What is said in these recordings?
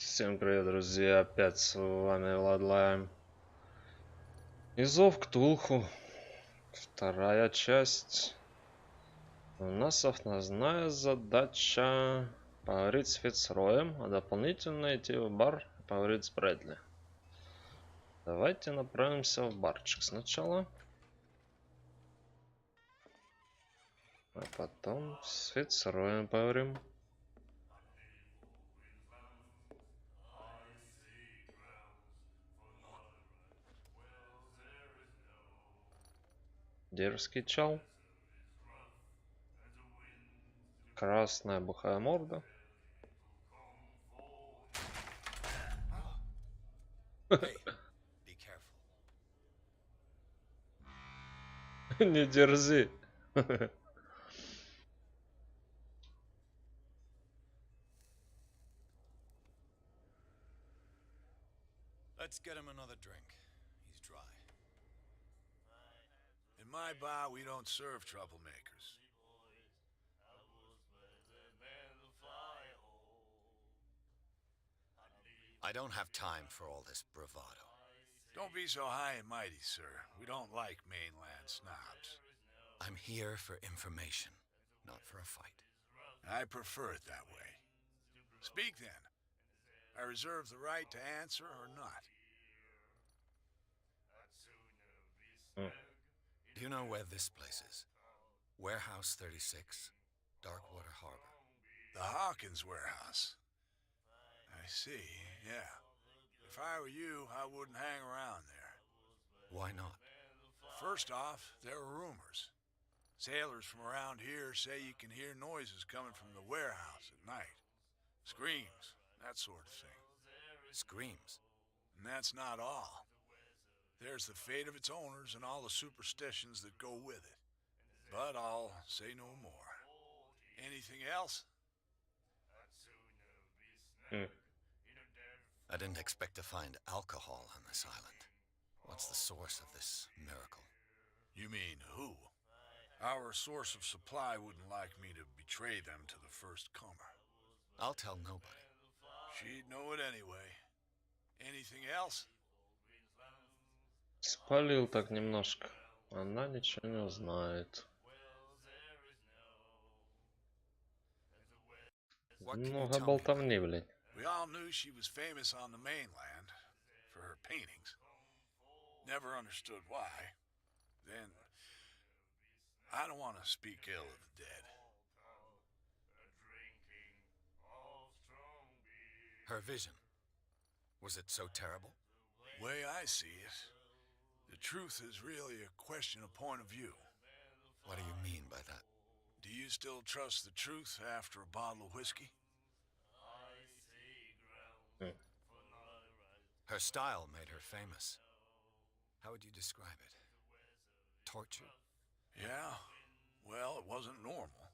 Всем привет, друзья! Опять с вами Владлайм. И Зов Ктулху. Вторая часть. У нас основная задача поговорить с Фицроем, а дополнительно идти в бар и поговорить с Брэдли. Давайте направимся в барчик сначала. А потом с Фицроем поговорим. Дерзкий чал. Красная бухая морда. Не дерзи. Let's get him another drink. He's dry. In my bar, we don't serve troublemakers. I don't have time for all this bravado. Don't be so high and mighty, sir. We don't like mainland snobs. I'm here for information, not for a fight. I prefer it that way. Speak then. I reserve the right to answer or not. Do you know where this place is? Warehouse 36, Darkwater Harbor. The Hawkins Warehouse. I see, yeah. If I were you, I wouldn't hang around there. Why not? First off, there are rumors. Sailors from around here say you can hear noises coming from the warehouse at night. Screams, that sort of thing. Screams? And that's not all. There's the fate of its owners and all the superstitions that go with it. But I'll say no more. Anything else? I didn't expect to find alcohol on this island. What's the source of this miracle? You mean who? Our source of supply wouldn't like me to betray them to the first comer. I'll tell nobody. She'd know it anyway. Anything else? Спалил так немножко. Она ничего не узнает. Много болтовни, блядь. We all knew she was famous on the mainland for her paintings. Never understood why. Then, I don't want to speak ill of the dead. Her vision. Was it so terrible? Way I see it, the truth is really a question of point of view. What do you mean by that? Do you still trust the truth after a bottle of whiskey? Her style made her famous. How would you describe it? Torture? Yeah, well, it wasn't normal.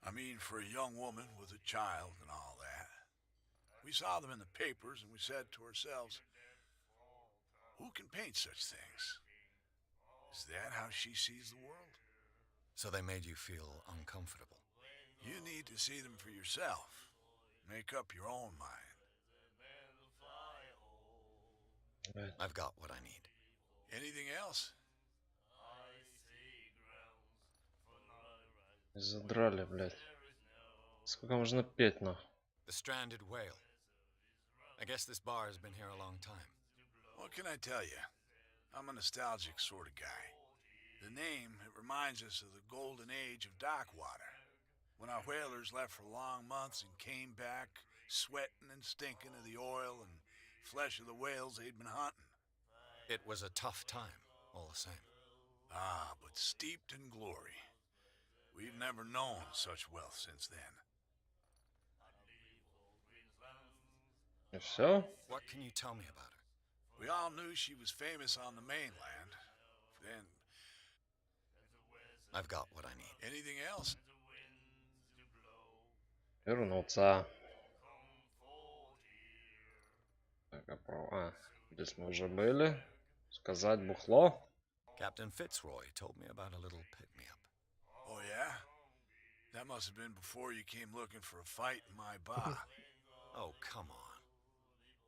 I mean, for a young woman with a child and all that. We saw them in the papers and we said to ourselves, who can paint such things? Is that how she sees the world? So they made you feel uncomfortable. You need to see them for yourself. Make up your own mind. I've got what I need. Anything else? Задрали, блядь. Сколько можно петь, на? The stranded whale. I guess this bar has been here a long time. What can I tell you? I'm a nostalgic sort of guy. The name, it reminds us of the golden age of dockwater. When our whalers left for long months and came back, sweating and stinking of the oil and flesh of the whales they'd been hunting. It was a tough time, all the same. Ah, but steeped in glory. We've never known such wealth since then. И все? What can you tell me about her? We all knew she was famous on the mainland. Then... I've got what I need. Anything else? Вернуться. Так, здесь мы уже были. Сказать бухло. Captain Fitzroy told me about a little pick-me-up. Oh, yeah? That must have been before you came looking for a fight in my bar. Oh, come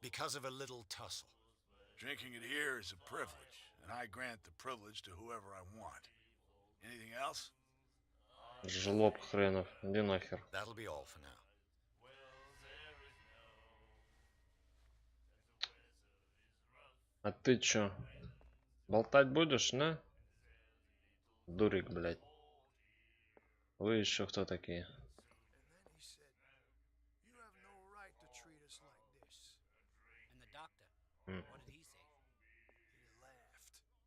Because of a little tussle. Drinking it here is a privilege, and I grant the privilege to whoever I want. Anything else? Жлоб хренов. Иди нахер. That'll be all for now. А ты чё? Болтать будешь, на? Дурик, блядь. Вы еще кто такие?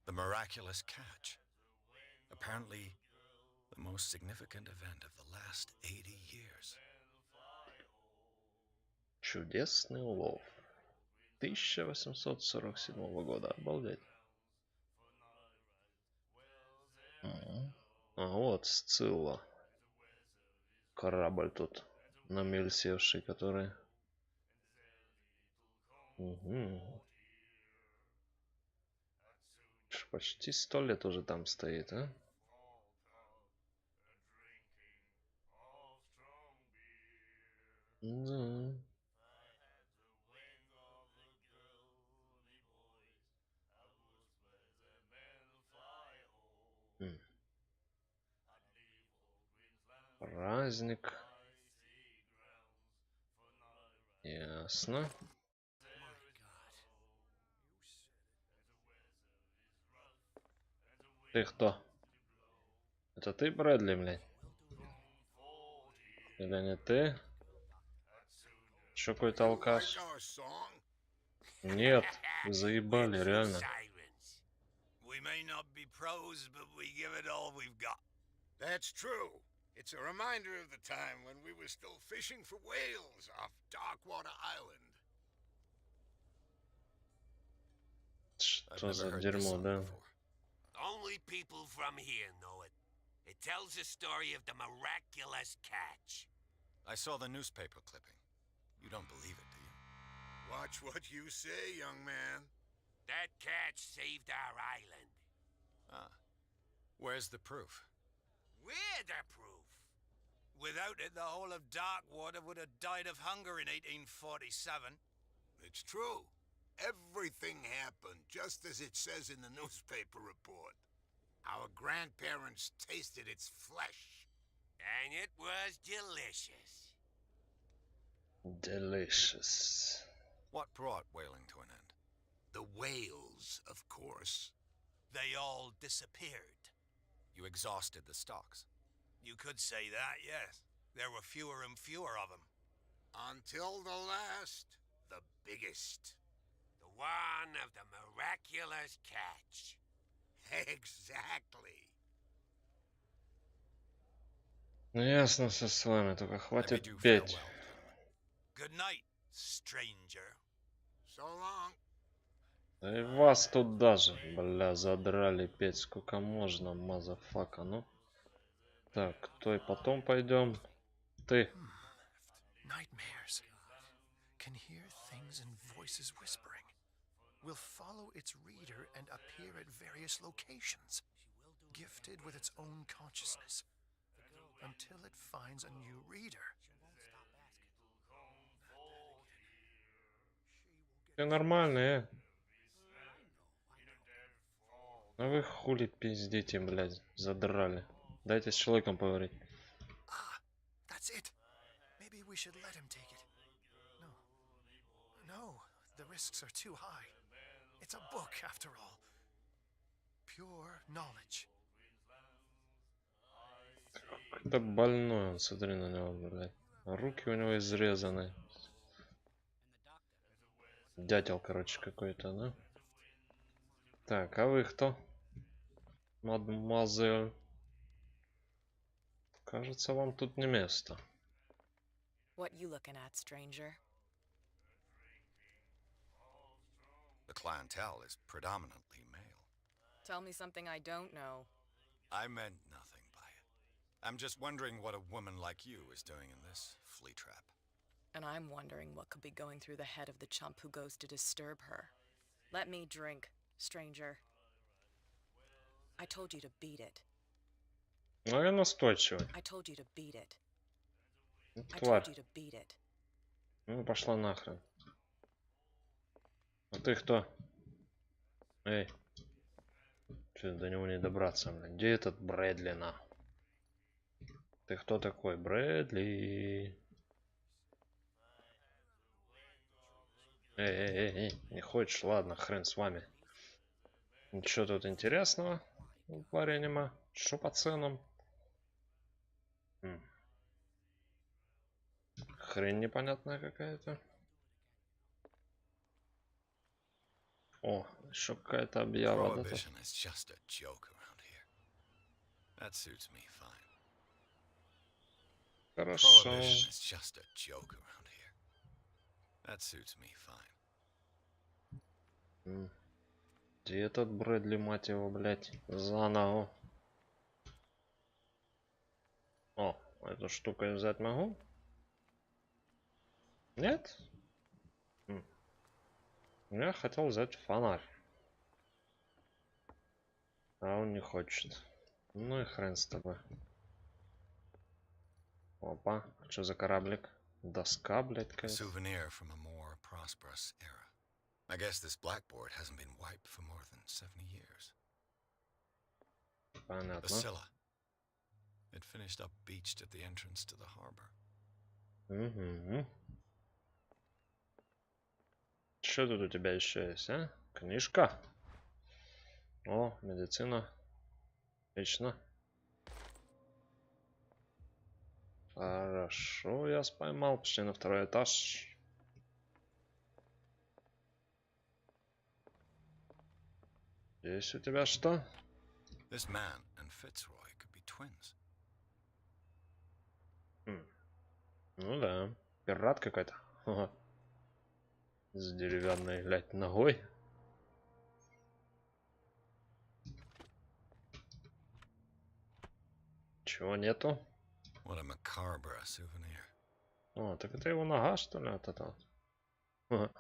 The miraculous catch. Apparently, the most significant event of the last 80 years. Чудесный улов. 1847 года. Обалдеть. А вот Сцилла. Корабль тут на мель севший, который... Угу. Почти 100 лет уже там стоит, а? Да. Праздник. Ясно. Ты кто? Это ты, Брэдли, блядь? Или не ты? Еще какой-то алкаш? Нет, вы заебали, реально. That's true. It's a reminder of the time when we were still fishing for whales off Darkwater Island. Что за дерьмо, да? Only people from here know it. It tells the story of the miraculous catch. I saw the newspaper clipping. You don't believe it, do you? Watch what you say, young man. That catch saved our island. Ah. Where's the proof? We're the proof. Without it, the whole of Darkwater would have died of hunger in 1847. It's true. Everything happened just as it says in the newspaper report. Our grandparents tasted its flesh. And it was delicious. Delicious. What brought whaling to an end? The whales, of course. They all disappeared. You exhausted the stocks. You could say that, yes. There were fewer and fewer of them. Until the last, the biggest. The one of the miraculous catch. Exactly. Ну ясно все с вами, только хватит петь. Good night, stranger. So long. Да и вас тут даже, бля, задрали петь, сколько можно, мазафака, ну. Так, кто и потом пойдем? Ты. Nightmares. Can hear things and voices whispering. Will follow its reader and appear at various locations, gifted with its own consciousness, until it finds a new reader. Все нормально, А вы хули пиздите, блядь, задрали. Дайте с человеком поговорить. Ah, that's it. Maybe we should let him take it. No, the risks are too high. It's a book, after all. Pure knowledge. Какой-то больной он, смотри на него, блядь. Руки у него изрезаны. Дятел, короче, какой-то, да? Так, а вы кто? Мадемуазель. Кажется, вам тут не место. What you looking at, stranger? The clientele is predominantly male. Tell me something I don't know. I meant nothing by it. I'm just wondering what a woman like you is doing in this flea trap. And I'm wondering what could be going through the head of the chump who goes to disturb her. Let me drink, stranger. I told you to beat it. Ну, я настойчивый. I told you to beat it. Ну, I тварь. told you to beat it. Ну, пошла нахрен. ты кто? Эй. Что до него не добраться, блин? Где этот Брэдли, на? Ты кто такой, Брэдли? Эй, не хочешь? Ладно, хрен с вами. Ничего тут интересного у парня нема. Что по ценам? Хрень непонятная какая-то. О, еще какая-то объява. Да, Prohibition is just a joke around here. That suits me fine. хорошо. Prohibition is just a joke around here. That suits me fine. Где этот Брэдли, мать его, блядь, за ногу? О, эту штуку я взять могу? Нет? Я хотел взять фонарь. А он не хочет. Ну и хрен с тобой. Опа, что за кораблик? Доска, блядь, A какая-то. souvenir from a more prosperous era. I guess this blackboard hasn't been wiped for more than 70 years. Понятно. Scylla. It finished up beached at the entrance to the harbor. Угу. Что тут у тебя еще есть, а? Книжка. О, медицина. Отлично. Хорошо, я споймал. Пошли на второй этаж. Здесь у тебя что? This man and Fitzroy could be twins. Ну да, пират какой-то. Ага. С деревянной, блядь, ногой. Чего нету? What a macabre souvenir. О, так это его нога, что ли, вот это вот? Ага.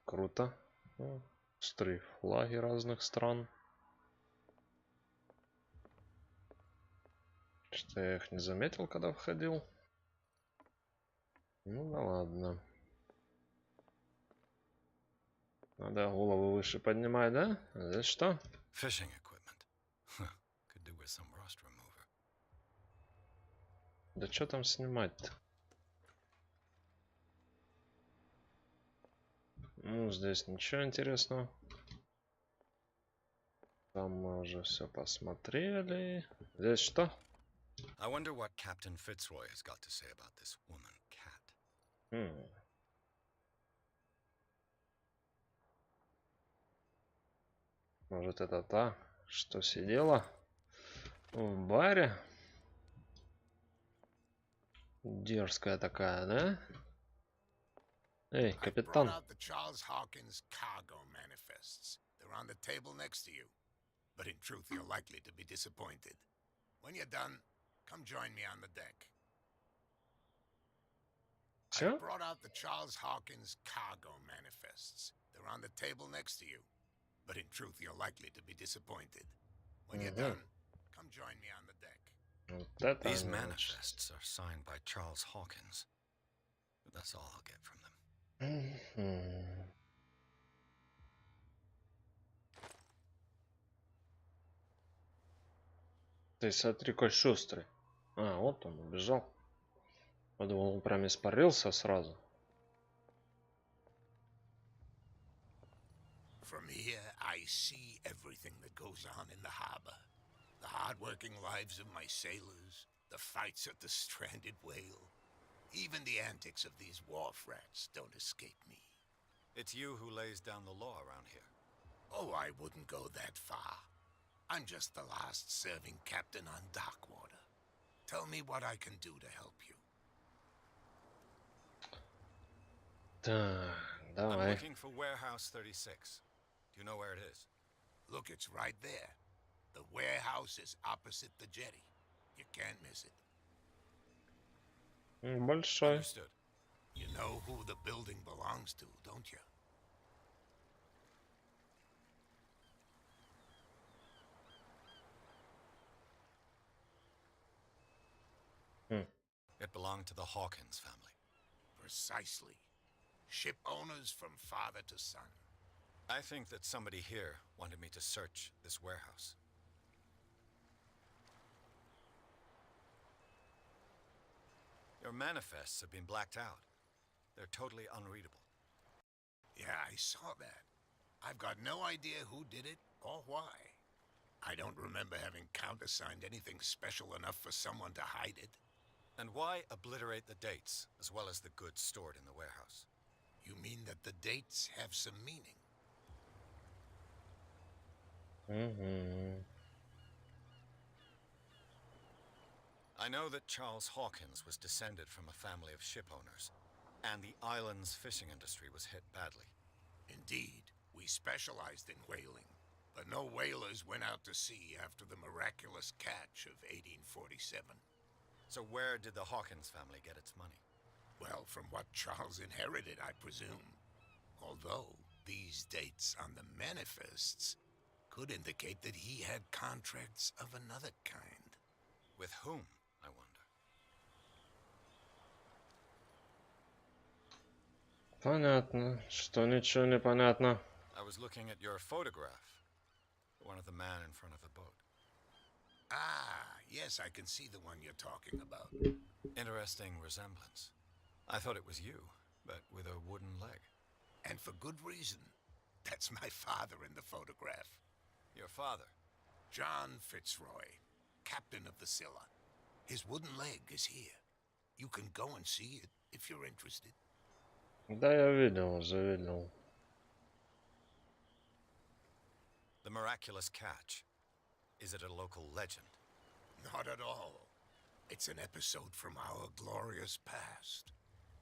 Круто. О, смотри, флаги разных стран. Что я их не заметил, когда входил. Ну да ладно. Надо голову выше поднимать, да? А здесь что? Fishing equipment. Could do with some rust remover. Да что там снимать-то? Ну, здесь ничего интересного. Там мы уже все посмотрели. Здесь что? I wonder what Captain Fitzroy has got to say about this woman cat. Может, это та, что сидела в баре? Дерзкая такая, да? Эй, I brought капитан. out the Charles Hawkins cargo manifests. They're on the table next to you. But in truth, you're likely to be disappointed. When you're done, come join me on the deck. I Все? brought out the Charles Hawkins cargo manifests. They're on the table next to you. But in truth, you're likely to be disappointed. When you're done, come join me on the deck. Вот это These они, значит. manifests are signed by Charles Hawkins. But that's all I'll get from them. Ты смотри, какой шустрый. А, вот он убежал. Подумал, он прям испарился сразу. From here, I see everything that goes on in the harbor. The hard-working lives of my sailors, the fights at the stranded whale. Even the antics of these wharf rats don't escape me. It's you who lays down the law around here. Oh, I wouldn't go that far. I'm just the last serving captain on Darkwater. Tell me what I can do to help you. Так, I'm давай. looking for Warehouse 36. Do you know where it is? Look, it's right there. The warehouse is opposite the jetty. You can't miss it. Большой. Understood. You know who the building belongs to, don't you? It belonged to the Hawkins family. Precisely. Ship owners from father to son. I think that somebody here wanted me to search this warehouse. Your manifests have been blacked out. They're totally unreadable. Yeah, I saw that. I've got no idea who did it or why. I don't remember having countersigned anything special enough for someone to hide it. And why obliterate the dates as well as the goods stored in the warehouse? You mean that the dates have some meaning? I know that Charles Hawkins was descended from a family of ship owners, and the island's fishing industry was hit badly. Indeed, we specialized in whaling, but no whalers went out to sea after the miraculous catch of 1847. So where did the Hawkins family get its money? Well, from what Charles inherited, I presume. Although these dates on the manifests could indicate that he had contracts of another kind. With whom, I wonder? Понятно, что ничего не понятно. I was looking at your photograph, the one of the man in front of the boat. Ah, yes, I can see the one you're talking about. Interesting resemblance. I thought it was you, but with a wooden leg. And for good reason. That's my father in the photograph. Your father? John Fitzroy, captain of the Scylla. His wooden leg is here. You can go and see it if you're interested. Да, я видел, уже видел. The miraculous catch. Is it a local legend? Not at all. It's an episode from our glorious past.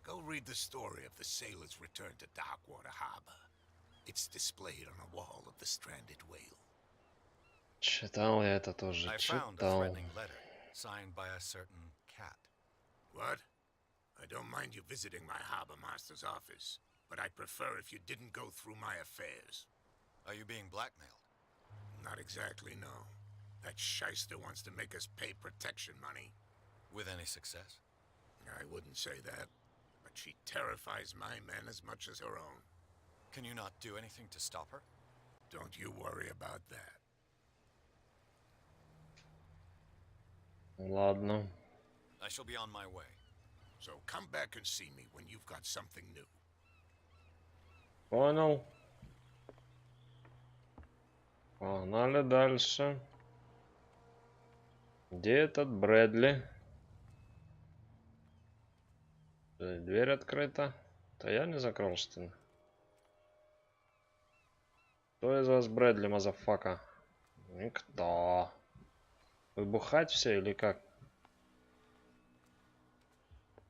Go read the story of the sailor's return to Darkwater Harbor. It's displayed on a wall of the stranded whale. Читал я это тоже, I found a читал. threatening letter, signed by a certain cat. What? I don't mind you visiting my harbor master's office, but I'd prefer if you didn't go through my affairs. Are you being blackmailed? Not exactly, no. That shyster wants to make us pay protection money. With any success? I wouldn't say that, but she terrifies my men as much as her own. Can you not do anything to stop her? Don't you worry about that. Ладно. I shall be on my way. So come back and see me when you've got something new. Понял. Погнали дальше. Где этот Брэдли? Дверь открыта. Да я не закрыл, что ли? Кто из вас Брэдли, мазафака? Никто. Выбухать все или как?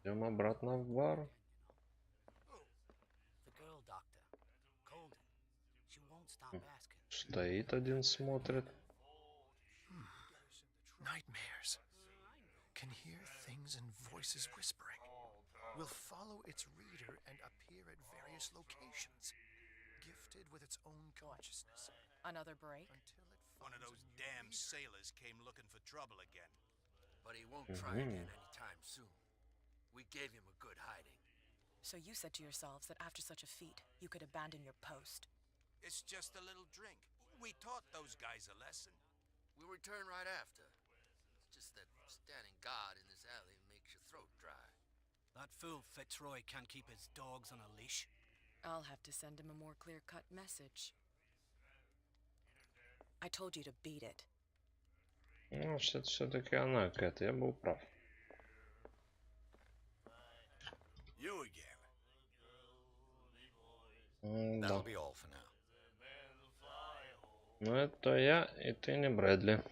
Идем обратно в бар. Стоит один, смотрит. Nightmares. Can hear things and voices whispering. Will follow its reader and appear at various locations. Gifted with its own consciousness. Another break? Until it One of those damn sailors came looking for trouble again. But he won't try again anytime soon. We gave him a good hiding. So you said to yourselves that after such a feat, you could abandon your post. It's just a little drink. We taught those guys a lesson. We'll return right after. It's just that standing guard in this alley makes your throat dry. That fool Fitzroy can't keep his dogs on a leash. I'll have to send him a more clear-cut message. I told you to beat it. Ну, все-таки она, Кэт, я был прав. You again. Да. That'll be all for now. Ну, это я, и ты не Брэдли.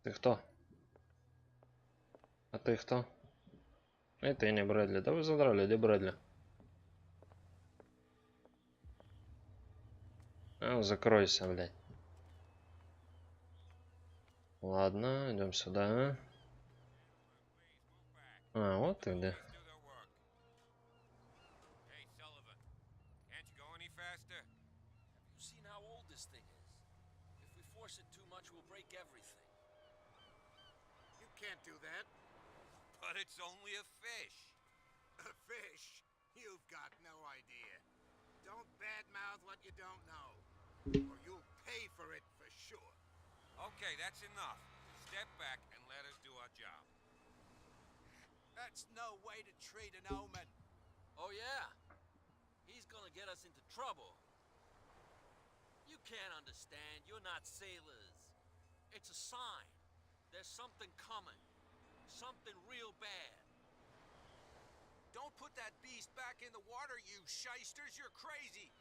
Ты кто? А ты кто? И ты не Брэдли. Да вы задрали, где Брэдли? А, закройся, блядь. Ладно, идем сюда. А, вот ты где. Hey, Sullivan, can't you go any faster? Have you seen how old this thing is? If we force it too much, we'll break everything. You can't do that. But it's only a fish. A fish? You've got no idea. Don't badmouth what you don't know, or you'll pay for it for sure. Okay, that's enough. Step back and let us do our job. That's no way to treat an omen. Oh yeah? He's gonna get us into trouble. You can't understand. You're not sailors. It's a sign. There's something coming. Something real bad. Don't put that beast back in the water, you shysters. You're crazy.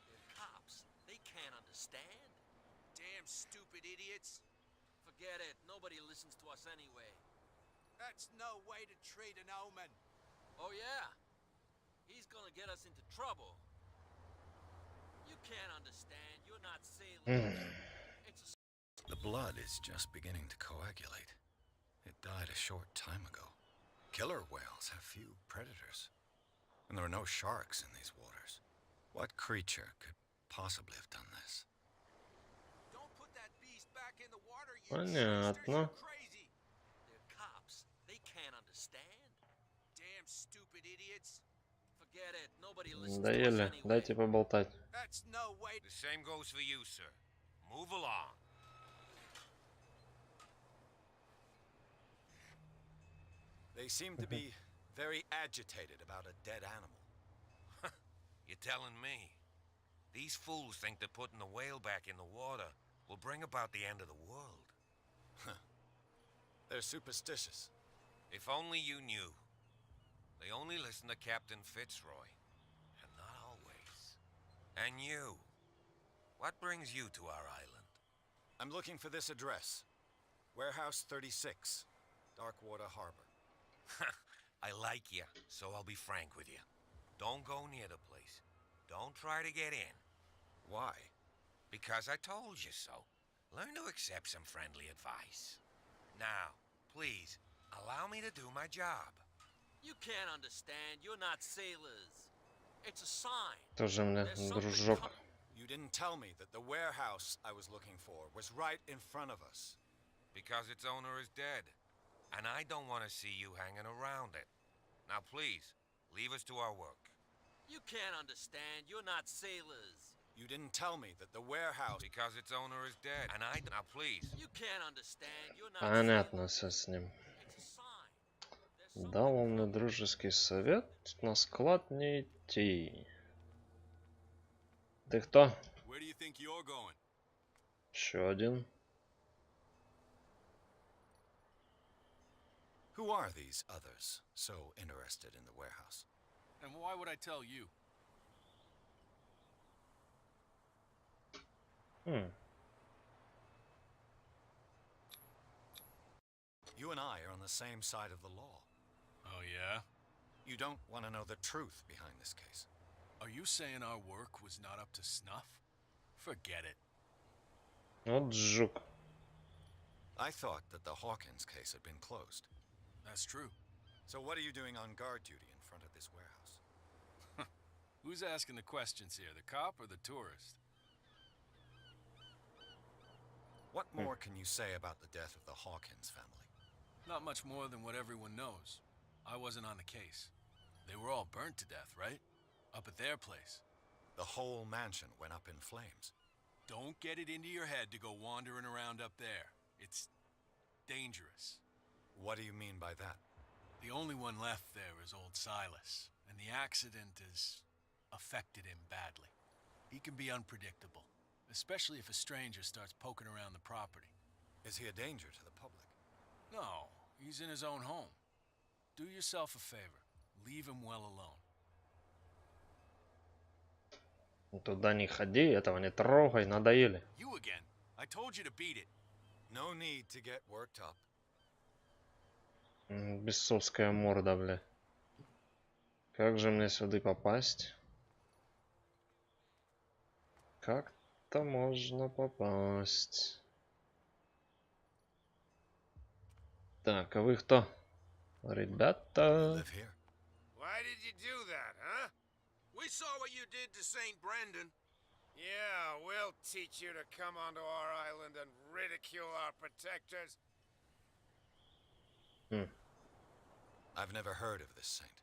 They're cops. They can't understand. Damn stupid idiots. Forget it. Nobody listens to us anyway. That's no way to treat an omen. Oh yeah? He's gonna get us into trouble. You can't understand. You're not sailors. It's a... The blood is just beginning to coagulate. It died a short time ago. Killer whales have few predators. And there are no sharks in these waters. What creature could possibly have done this? Don't put that beast back in the water, you Понятно. shysters. You're crazy. They're cops. They can't understand. Damn stupid idiots. Forget it. Nobody listens to us Надоели. anyway. Дайте поболтать. That's no way. The same goes for you, sir. Move along. They seem to be very agitated about a dead animal. You're telling me. These fools think that putting the whale back in the water will bring about the end of the world. They're superstitious. If only you knew. They only listen to Captain Fitzroy. And not always. And you. What brings you to our island? I'm looking for this address. Warehouse 36, Darkwater Harbor. I like you, so I'll be frank with you. Don't go near the place. Don't try to get in. Why? Because I told you so. Learn to accept some friendly advice. Now, please, allow me to do my job. You can't understand. You're not sailors. It's a sign. Тоже мне There's something дружок. coming. You didn't tell me that the warehouse I was looking for was right in front of us. Because its owner is dead. And I don't want to see you hanging around it. Now, please, leave us to our work. You can't understand. You're not sailors. You didn't tell me that the warehouse... Because its owner is dead. And I... Now, please. You can't understand. You're not Понятно все с ним. It's a sign. There's something Дал он мне дружеский совет на склад не идти. Ты кто? Where do you think you're going? Еще один. Who are these others so interested in the warehouse? And why would I tell you? You and I are on the same side of the law. Oh, yeah? You don't want to know the truth behind this case. Are you saying our work was not up to snuff? Forget it. Вот жук. I thought that the Hawkins case had been closed. That's true. So what are you doing on guard duty in front of this warehouse? Who's asking the questions here, the cop or the tourist? What more can you say about the death of the Hawkins family? Not much more than what everyone knows. I wasn't on the case. They were all burnt to death, right? Up at their place. The whole mansion went up in flames. Don't get it into your head to go wandering around up there. It's dangerous. What do you mean by that? The only one left there is old Silas, and the accident has affected him badly. He can be unpredictable, especially if a stranger starts poking around the property. Is he a danger to the public? No, he's in his own home. Do yourself a favor. Leave him well alone. Туда не ходи, этого не трогай, надоели. You again. I told you to beat it. No need to get worked up. Бесовская морда, бля. Как же мне сюда попасть? Как-то можно попасть. Так, а вы кто? Ребята. Live here. Why did you do that, huh? We saw what you did to St. Brendan. Yeah, we'll teach you to come onto our island and ridicule our protectors. I've never heard of this saint.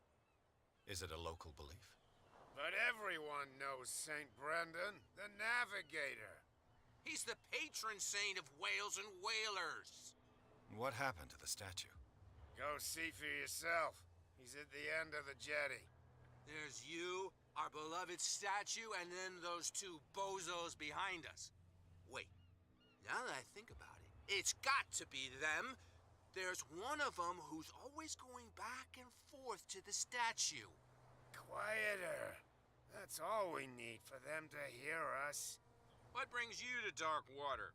Is it a local belief? But everyone knows St. Brendan, the Navigator. He's the patron saint of whales and whalers. What happened to the statue? Go see for yourself. He's at the end of the jetty. There's you, our beloved statue, and then those two bozos behind us. Wait, now that I think about it, it's got to be them. There's one of them who's always going back and forth to the statue. Quieter. That's all we need for them to hear us. What brings you to dark water?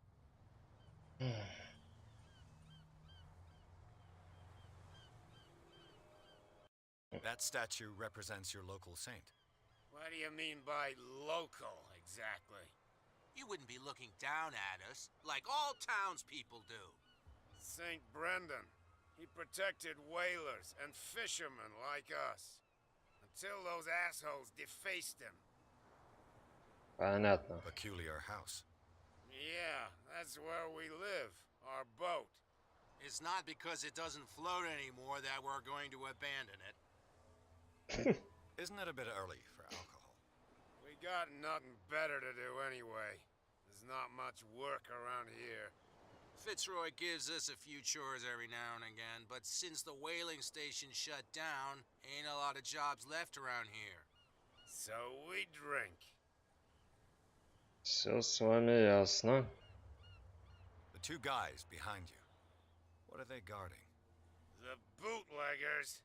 That statue represents your local saint. What do you mean by local, exactly? You wouldn't be looking down at us, like all townspeople do. St. Brendan. He protected whalers and fishermen like us. Until those assholes defaced him. Понятно. Peculiar house. Yeah, that's where we live. Our boat. It's not because it doesn't float anymore that we're going to abandon it. Isn't it a bit early for alcohol? We got nothing better to do anyway. There's not much work around here. Fitzroy gives us a few chores every now and again, but since the whaling station shut down, ain't a lot of jobs left around here. So we drink. Все с вами ясно. The two guys behind you. What are they guarding? The bootleggers.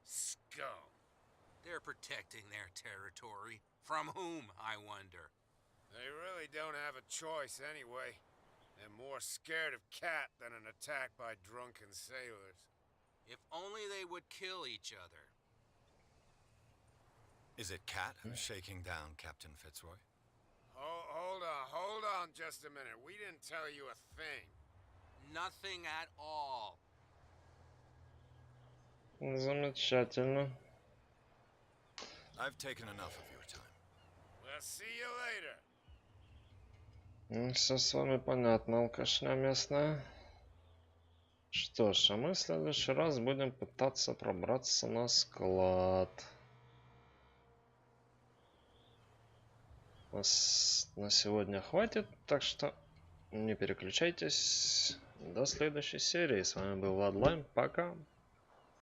Scum. They're protecting their territory. From whom, I wonder? They really don't have a choice anyway. They're more scared of Cat than an attack by drunken sailors. If only they would kill each other. Is it Cat who's shaking down Captain Fitzroy? Hold on just a minute. We didn't tell you a thing. Nothing at all. Замечательно. I've taken enough of your time. We'll see you later. Все с вами понятно, алкашня местная. Что ж, а мы в следующий раз будем пытаться пробраться на склад. Нас на сегодня хватит, так что не переключайтесь. До следующей серии. С вами был Владлайн. Пока.